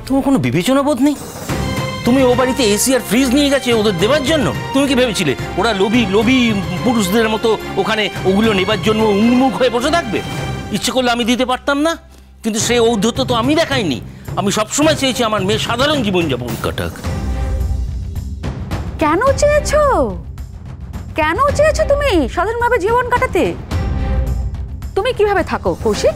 তোমার কোনো বিবেচনা বোধ নেই? তুমি ও বাড়িতে এসি আর ফ্রিজ নিয়ে গেছে ওদের দেওয়ার জন্য। তুমি কি ভেবেছিলে ওরা লোভী লোভী পুরুষদের মতো ওখানে ওগুলো নেবার জন্য উন্মুখ হয়ে বসে থাকবে? ইচ্ছে করলে আমি দিতে পারতাম না, কিন্তু সেই ঔদ্ধত্য তো আমি দেখাইনি। আমি সবসময় চেয়েছি আমার মেয়ে সাধারণ জীবনযাপন কাটাক। কেন চেয়েছো? কেন চেয়েছো তুমি সাধারণভাবে জীবন কাটাতে? তুমি কিভাবে থাকো কৌশিক?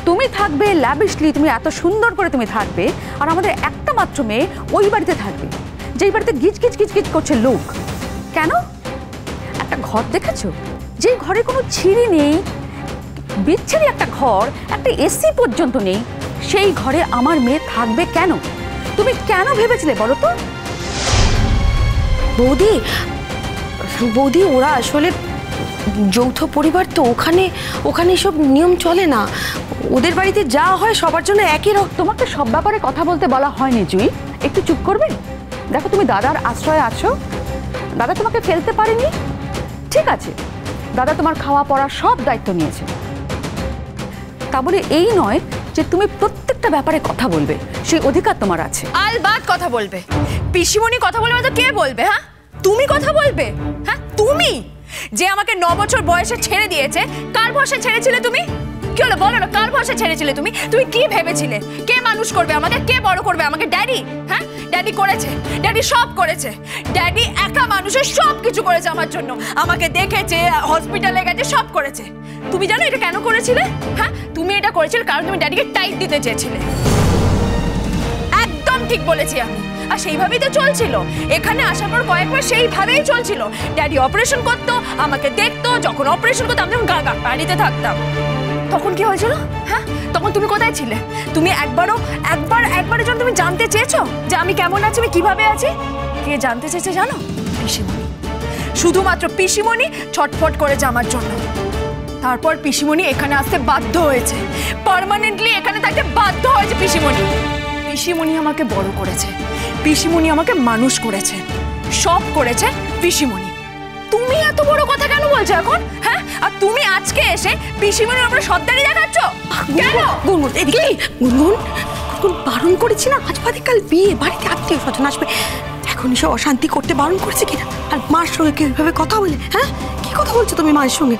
তুমি থাকবে ল্যাভিশলি, তুমি এত সুন্দর করে তুমি থাকবে, আর আমাদের একটা মাত্র মেয়ে ওই বাড়িতে থাকবে যেই বাড়িতে গিজ গিজ গিজ গিজ করছে লোক। কেন? একটা ঘর দেখেছো যেই ঘরে কোনো ছিঁড়ি নেই, বিচ্ছিরি একটা ঘর, একটা এসি পর্যন্ত নেই, সেই ঘরে আমার মেয়ে থাকবে কেন? তুমি কেন ভেবেছিলে বলো তো? বৌদি বৌদি ওরা আসলে যৌথ পরিবার, তো ওখানে ওখানে সব নিয়ম চলে না। ওদের বাড়িতে যা হয় সবার জন্য একই রকম। তোমাকে সব ব্যাপারে কথা বলতে বলা হয়নি জুই, একটু চুপ করবে? দেখো তুমি দাদার আশ্রয়ে আছো, দাদা তোমাকে ফেলতে পারেনি, ঠিক আছে, দাদা তোমার খাওয়া পড়া সব দায়িত্ব নিয়েছে, তা বলে এই নয় যে তুমি প্রত্যেকটা ব্যাপারে কথা বলবে, সেই অধিকার তোমার আছে। আলবাত কথা বলবে। পিসিমণি কথা বলবে তো কে বলবে? হ্যাঁ তুমি কথা বলবে? হ্যাঁ তুমি যে আমাকে 9 বছর বয়সে ছেড়ে দিয়েছে, কার ভরসায় ছেড়েছিলে তুমি? কি হলো বলো না, কার ভরসায় ছেড়েছিলে তুমি? তুমি কি ভেবেছিলে কে মানুষ করবে আমাকে, কে বড় করবে আমাকে? ড্যাডি? হ্যাঁ ড্যাডি করেছে, ড্যাডি সব করেছে, ড্যাডি একা মানুষের সব কিছু করেছে আমার জন্য, আমাকে দেখেছে, হসপিটালে গেছে, সব করেছে। তুমি জানো এটা কেন করেছিলে? হ্যাঁ তুমি এটা করেছিলে কারণ তুমি ড্যাডিকে টাইট দিতে চেয়েছিলে। একদম ঠিক বলেছি আমি, আর সেইভাবেই তো চলছিল। এখানে আসার পর কয়েকবার সেইভাবেই চলছিল। ড্যাডি অপারেশন করতো, আমাকে দেখতো, যখন অপারেশন করতো আমি যখন বাড়িতে থাকতাম, তখন কি হয়েছিল? হ্যাঁ তখন তুমি কোথায় ছিলে? তুমি একবারের জন্য তুমি জানতে চেয়েছো যে আমি কেমন আছি, আমি কিভাবে আছি? কে জানতে চেয়েছে জানো? পিসিমণি। শুধুমাত্র পিসিমণি ছটফট করেছে আমার জন্য। তারপর পিসিমণি এখানে আসতে বাধ্য হয়েছে, পার্মানেন্টলি এখানে থাকতে বাধ্য হয়েছে পিসিমণি। পিসিমণি আমাকে বড় করেছে, পিসিমণি আমাকে মানুষ করেছে, সব করেছে পিসিমণি। তুমি এত বড় কথা কেন বলছো এখন? হ্যাঁ আর তুমি আজকে এসে পিসিমণির উপরে সর্দারি দেখাচ্ছ কেন? গুনগুন এদিকে, গুনগুন গুনগুন বারণ করেছি না, আজ বাদে কাল বিয়ে, বাড়িতে আত্মীয় স্বজন আসবে, এখন এসে অশান্তি করতে বারণ করেছে কিনা? আর মার সঙ্গে কিভাবে কথা বলে? হ্যাঁ কি কথা বলছো তুমি মায়ের সঙ্গে?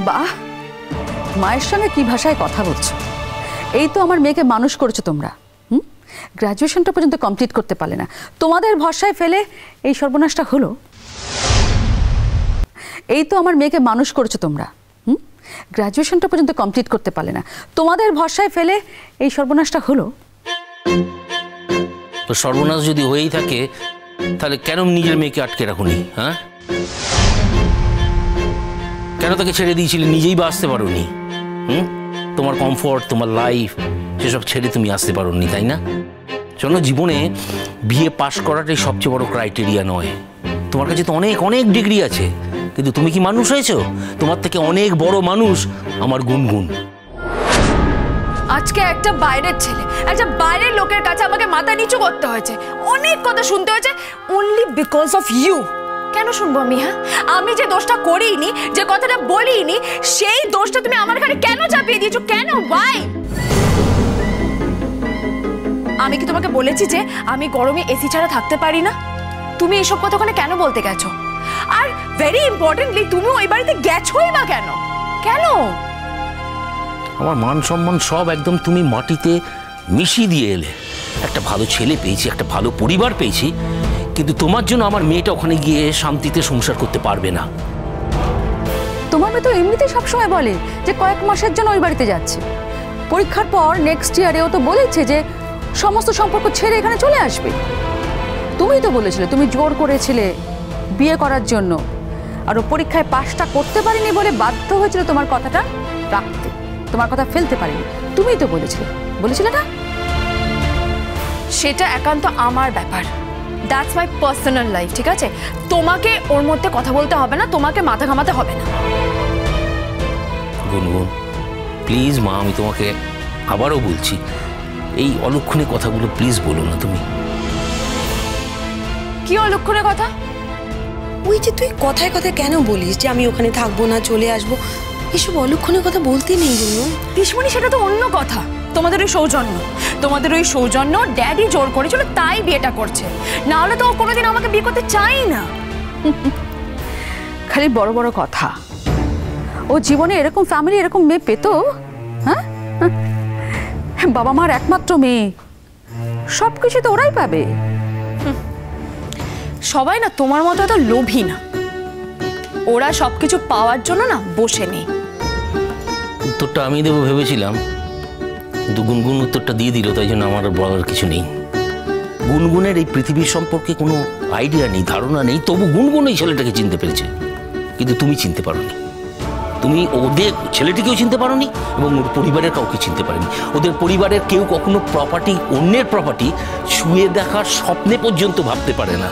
বাহ, মায়ের সঙ্গে কি ভাষায় কথা বলছো? এই তো আমার মেয়েকে মানুষ করেছো তোমরা, গ্র্যাজুয়েশনটা পর্যন্ত কমপ্লিট করতে পারলে না, তোমাদের ভরসায় ফেলে এই সর্বনাশটা হলো। এই তো আমার মেয়েকে মানুষ করেছো তোমরা, গ্র্যাজুয়েশনটা পর্যন্ত কমপ্লিট করতে পারলে না, তোমাদের ভরসায় ফেলে এই সর্বনাশটা হলো। তো সর্বনাশ যদি হয়েই থাকে তাহলে কেন নিজের মেয়েকে আটকে রাখুনি? হ্যাঁ কেন তাকে ছেড়ে দিয়েছিলে? নিজেই বা আসতে পারোনি? তোমার কমফোর্ট, তোমার লাইফ সেসব ছেড়ে তুমি আসতে পারোনি, তাই না? শোনো, জীবনে বিএ পাশ করাটাই সবচেয়ে বড় ক্রাইটেরিয়া নয়। তোমার কাছে তো অনেক অনেক ডিগ্রি আছে, কিন্তু তুমি কি মানুষ হয়েছো? তোমার থেকে অনেক বড় মানুষ আমার গুনগুন। আজকে একটা বাইরের ছেলে, একটা বাইরের লোকের কাছে আমাকে মাথা নিচু করতে হয়েছে, অনেক কথা শুনতে হয়েছে, অনলি বিকজ অফ ইউ। কেন শুনবো আমি? হ্যাঁ আমি যে দোষটা করিনি, যে কথাটা বলিনি, সেই দোষটা তুমি আমার ঘাড়ে কেন চাপিয়ে দিয়েছো? কেন? ওয়াই? আমি কি তোমাকে বলেছি যে আমি গরমে এসি ছাড়া থাকতে পারি না? তুমি এসব কথা ওখানে কেন বলতে গেছো? আর ভেরি ইম্পর্টেন্টলি তুমি ওই বাড়িতে গেছোই বা কেন? কেন? আমার মান সম্মান সব একদম তুমি মাটিতে মিশিয়ে দিয়ে এলে। একটা ভালো ছেলে পেয়েছি, একটা ভালো পরিবার পেয়েছি, কিন্তু তোমার জন্য আমার মেয়েটা ওখানে গিয়ে শান্তিতে সংসার করতে পারবে না। তোমার মেয়ে তো এমনিতেই সবসময় বলে যে কয়েক মাসের জন্য ওই বাড়িতে যাচ্ছে, পরীক্ষার পর নেক্সট ইয়ারেও তো বলেছে যে সমস্ত সম্পর্ক ছেড়ে এখানে চলে আসবে। তুমিই তো বলেছিলে, তুমি জোর করেছিলে বিয়ে করার জন্য, আর ও পরীক্ষায় পাশটা করতে পারেনি বলে বাধ্য হয়েছিল তোমার কথাটা রাখতে, তোমার কথা ফেলতে পারেনি। তুমিই তো বলেছিলে না? সেটা একান্ত আমার ব্যাপার, দ্যাটস মাই পার্সোনাল লাইফ, ঠিক আছে? তোমাকে ওর মধ্যে কথা বলতে হবে না, তোমাকে মাথা ঘামাতে হবে না। গুনগুন প্লিজ মা, আমি তোমাকে আবারও বলছি, এই অলক্ষণে কথাগুলো প্লিজ বলো না তুমি। কি অলক্ষণে কথা? ওই যে তুই কথায় কথায় কেন বলিস যে আমি ওখানে থাকবো না, চলে আসবো? এসব অলক্ষণের কথা বলতে নেই গুনগুন। পিসমণি, সেটা তো অন্য কথা। তোমাদের ওই সৌজন্য ড্যাডি জোর করেছিল, তাই বিয়েটা করছে। না হলে তো ও কোনোদিন আমাকে বিয়ে করতে চাই না। খালি বড় বড় কথা। ও জীবনে এরকম ফ্যামিলি, এরকম মেয়ে পেতো? হ্যাঁ, বাবা মার একমাত্র মেয়ে, সবকিছু তো ওরাই পাবে। সবাই না তোমার মতো এত লোভী না। ওরা সবকিছু পাওয়ার জন্য না বসে নেই। উত্তরটা আমি দেবো ভেবেছিলাম, কিন্তু গুনগুন উত্তরটা দিয়ে দিল, তাই জন্য আমার আর বলার কিছু নেই। গুনগুনের এই পৃথিবীর সম্পর্কে কোনো আইডিয়া নেই, ধারণা নেই, তবু গুনগুন এই ছেলেটাকে চিনতে পেরেছে। কিন্তু তুমি চিনতে পারোনি। তুমি ওদের ছেলেটিকেও চিনতে পারোনি এবং ওর পরিবারের কাউকে চিনতে পারোনি। ওদের পরিবারের কেউ কখনো প্রপার্টি, অন্যের প্রপার্টি ছুঁয়ে দেখার স্বপ্নে পর্যন্ত ভাবতে পারে না।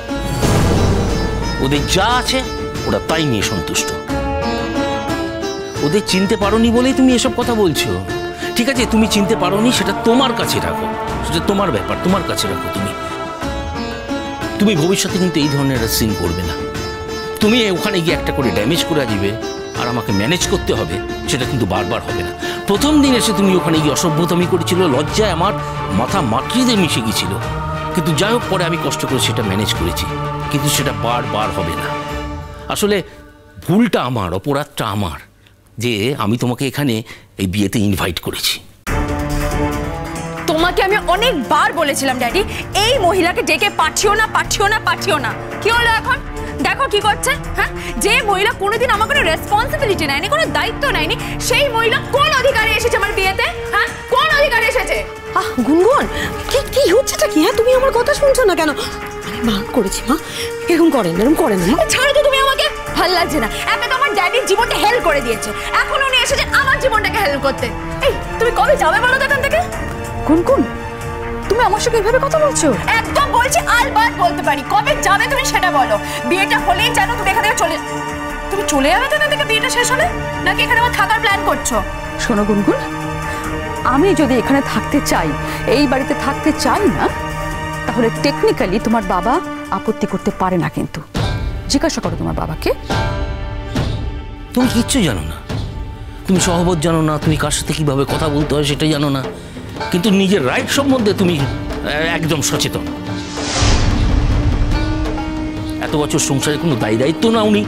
ওদের যা আছে ওরা তাই নিয়ে সন্তুষ্ট। ওদের চিনতে পারোনি বলেই তুমি এসব কথা বলছো। ঠিক আছে, তুমি চিনতে পারোনি, সেটা তোমার কাছে রাখো, সেটা তোমার ব্যাপার, তোমার কাছে রাখো। তুমি ভবিষ্যতে কিন্তু এই ধরনের সিন করবে না। তুমি ওখানে গিয়ে একটা করে ড্যামেজ করে আসবে আর আমাকে ম্যানেজ করতে হবে, সেটা কিন্তু বারবার হবে না। প্রথম দিন এসে তুমি ওখানে গিয়ে অসভ্যতামি করেছিল, লজ্জায় আমার মাথা মাতৃদের মিশে গিয়েছিল। কিন্তু যাই হোক, পরে আমি কষ্ট করে সেটা ম্যানেজ করেছি, কিন্তু সেটা বারবার হবে না। আসলে ভুলটা আমার, অপরাধটা আমার, যে আমি তোমাকে এখানে এই বিয়েতে ইনভাইট করেছি। তোমাকে আমি অনেকবার বলেছিলাম ড্যাডি, এই মহিলাকে ডেকে পাঠিও না। কি হলো এখন? দেখো কি করছে। হ্যাঁ, যে মহিলা কোনোদিন আমার কোনো রেসপন্সিবিলিটি নেয়নি, কোনো দায়িত্ব নেয়নি, সেই মহিলা কোন অধিকারে এসেছে আমার বিয়েতে? হ্যাঁ, কোন অধিকারে এসেছে? গুনগুন, কি হচ্ছেটা কি? হ্যাঁ, তুমি আমার কথা শুনছো না কেন? আমি মা করেছি মা, এরকম করেন না। ছাড়ো তো তুমি আমাকে, ভাল লাগছে না। একে তো আমার ড্যাডির জীবনটা হেল্প করে দিয়েছে, এখন উনি এসেছে আমার জীবনটাকে হেল্প করতে। এই তুমি কবে যাবে বলো তো এখান থেকে? গুনগুন, তুমি আমার সঙ্গে এভাবে কথা বলছো? একদম বলছি, আলবাত বলতে পারি। কবে যাবে তুমি সেটা বলো। বিয়েটা হলেই জানো তুমি এখান থেকে তুমি চলে যাবে তো এখান থেকে বিয়েটা শেষ হলে, নাকি এখানে আমার থাকার প্ল্যান করছো? শোনো গুনগুন, আমি যদি এখানে থাকতে চাই, এই বাড়িতে থাকতে চাই না, তাহলে টেকনিক্যালি তোমার বাবা আপত্তি করতে পারে না। কিন্তু জিজ্ঞাসা করো তোমার বাবাকে। তুমি কিচ্ছু জানো না, তুমি সহবত জানো না, তুমি কার সাথে কিভাবে কথা বলতে হয় সেটা জানো না, কিন্তু নিজের রাইট সম্বন্ধে তুমি একদম সচেতন। এত বছর সংসারে কোনো দায়িত্ব নাওনি,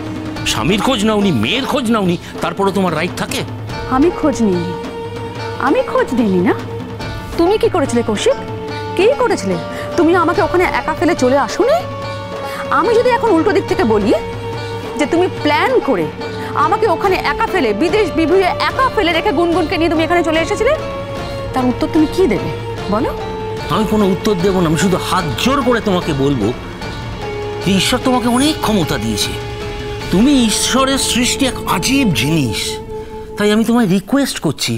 স্বামীর খোঁজ নাওনি, মেয়ের খোঁজ নাওনি, তারপরে তোমার রাইট থাকে? আমি খোঁজ নিইনি না। তুমি কি করেছিলে কৌশিক? কি করেছিলে? তুমি আমাকে ওখানে একা ফেলে চলে আসোনি? আমি যদি এখন উল্টো দিক থেকে বলি যে তুমি প্ল্যান করে আমাকে ওখানে একা ফেলে, বিদেশ বিভুঁইয়ে একা ফেলে রেখে গুনগুনকে নিয়ে তুমি এখানে চলে এসেছিলে, তার উত্তর তুমি কি দেবে বলো? আমি কোনো উত্তর দেবো না, আমি শুধু হাত জোর করে তোমাকে বলবো যে ঈশ্বর তোমাকে অনেক ক্ষমতা দিয়েছে। তুমি ঈশ্বরের সৃষ্টি এক আজীব জিনিস। তাই আমি তোমায় রিকোয়েস্ট করছি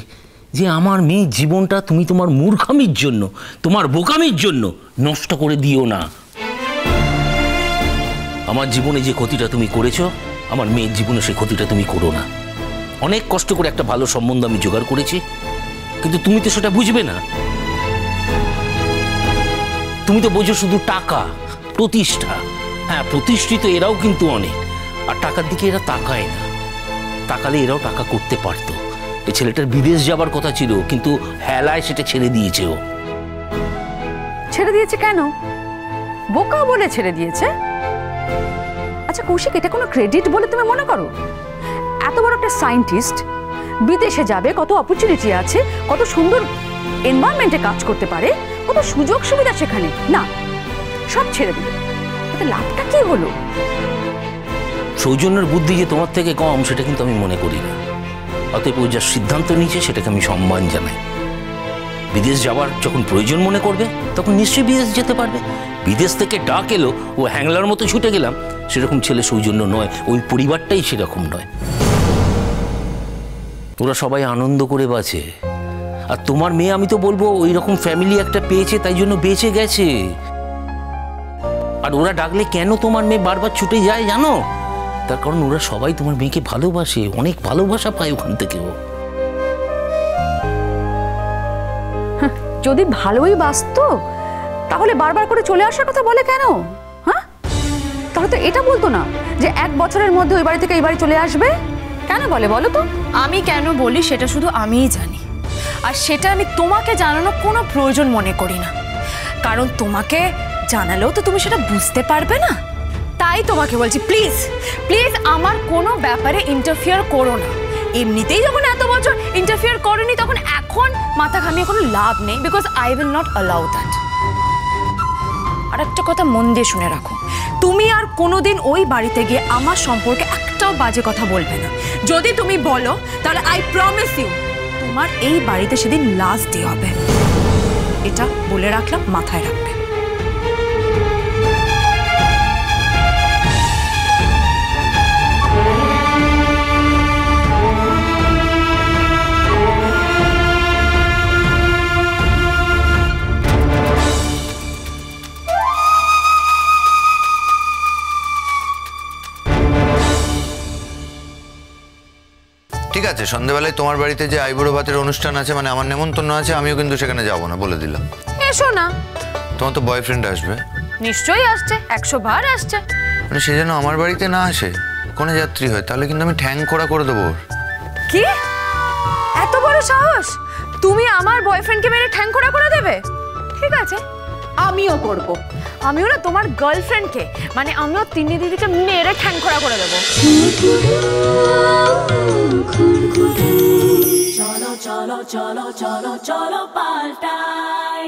যে আমার মেয়ের জীবনটা তুমি তোমার মূর্খামির জন্য, তোমার বোকামির জন্য নষ্ট করে দিও না। আমার জীবনে যে ক্ষতিটা তুমি করেছো, আমার মেয়ের জীবনে সেই ক্ষতিটা তুমি করো না। অনেক কষ্ট করে একটা ভালো সম্বন্ধ আমি জোগাড় করেছি, কিন্তু তুমি তো সেটা বুঝবে না। তুমি তো বোঝো শুধু টাকা, প্রতিষ্ঠা। হ্যাঁ, প্রতিষ্ঠিত এরাও কিন্তু অনেক, আর টাকার দিকে এরা তাকায় না। তাকালে এরাও টাকা করতে পারতো। এই ছেলেটার বিদেশ যাবার কথা ছিল, কিন্তু হেলায় সেটা ছেড়ে দিয়েছে। ও ছেড়ে দিয়েছে কেন? বোকা বলে ছেড়ে দিয়েছে? আচ্ছা কৌশিক, এটা কোনো ক্রেডিট বলে তুমি মনে করো? এত বড় একটা সায়েন্টিস্ট বিদেশে যাবে, কত অপরচুনিটি আছে, কত সুন্দর এনভায়রনমেন্টে কাজ করতে পারে, কত সুযোগ সুবিধা সেখানে, না সব ছেড়ে দিল। এতে লাভটা কি হলো? সৌজন্যের বুদ্ধি যে তোমার থেকে কম সেটা কিন্তু আমি মনে করি না। অতএব ও যা সিদ্ধান্ত নিয়েছে সেটাকে আমি সম্মান জানাই। বিদেশ যাওয়ার যখন প্রয়োজন মনে করবে তখন নিশ্চয়ই বিদেশ যেতে পারবে। বিদেশ থেকে ডাক এলো, ও হ্যাংলার মতো ছুটে গেলাম, সেরকম ছেলে সৌজন্য নয়, ওই পরিবারটাই সেরকম নয়। ওরা সবাই আনন্দ করে বাঁচে, আর তোমার মেয়ে আমি তো বলবো ওই রকম ফ্যামিলি একটা পেয়েছে, তাই জন্য বেঁচে গেছে। আর ওরা ডাকলে কেন তোমার মেয়ে বারবার ছুটে যায় জানো? তার কারণ ওরা সবাই তোমার মেয়েকে ভালোবাসে, অনেক ভালোবাসা পায় ওখান থেকেও। যদি ভালোই বাসতো তাহলে বারবার করে চলে আসার কথা বলে কেন? হ্যাঁ, তাহলে তো এটা বলতো না যে 1 বছরের মধ্যে ওই বাড়ি থেকে এই বাড়ি চলে আসবে। কেন বলে বলো তো? আমি কেন বলি সেটা শুধু আমিই জানি, আর সেটা আমি তোমাকে জানানোর কোনো প্রয়োজন মনে করি না, কারণ তোমাকে জানালেও তো তুমি সেটা বুঝতে পারবে না। তাই তোমাকে বলছি, প্লিজ প্লিজ আমার কোনো ব্যাপারে ইন্টারফিয়ার করো না। এমনিতেই যখন এত বছর ইন্টারফিয়ার করোনি, তখন এখন মাথা ঘামিয়ে কোনো লাভ নেই, because I will not allow that. আর একটা কথা মন দিয়ে শুনে রাখো, তুমি আর কোনোদিন ওই বাড়িতে গিয়ে আমার সম্পর্কে একটাও বাজে কথা বলবে না। যদি তুমি বলো তাহলে আই প্রমিস ইউ তোমার এই বাড়িতে সেদিন লাস্ট ডে হবে। এটা বলে রাখলাম, মাথায় রাখবে। ঠিক আছে, সন্ধ্যেবেলায় তোমার বাড়িতে যে আইবুড়ো ভাতের অনুষ্ঠান আছে, মানে আমার নেমন্তন্ন আছে, আমিও কিন্তু সেখানে যাবো না, বলে দিলাম। এসো না। তোমার তো বয়ফ্রেন্ড আসবে। নিশ্চয়ই আসছে, 100 বার আসছে। মানে সে যেন আমার বাড়িতে না আসে, কোনো যাত্রী হয়, তাহলে কিন্তু আমি ঠ্যাং খোড়া করে দেবো। কি এত বড় সাহস? তুমি আমার বয়ফ্রেন্ডকে মেরে ঠ্যাংখোড়া করে দেবে? ঠিক আছে, আমিও করব। আমিও না তোমার গার্লফ্রেন্ডকে, মানে আমিও তিন্নি দিদিকে মেরে ঠ্যাংখোড়া করে দেবো। চলো চলো চলো চলো চলো পাল্টাই।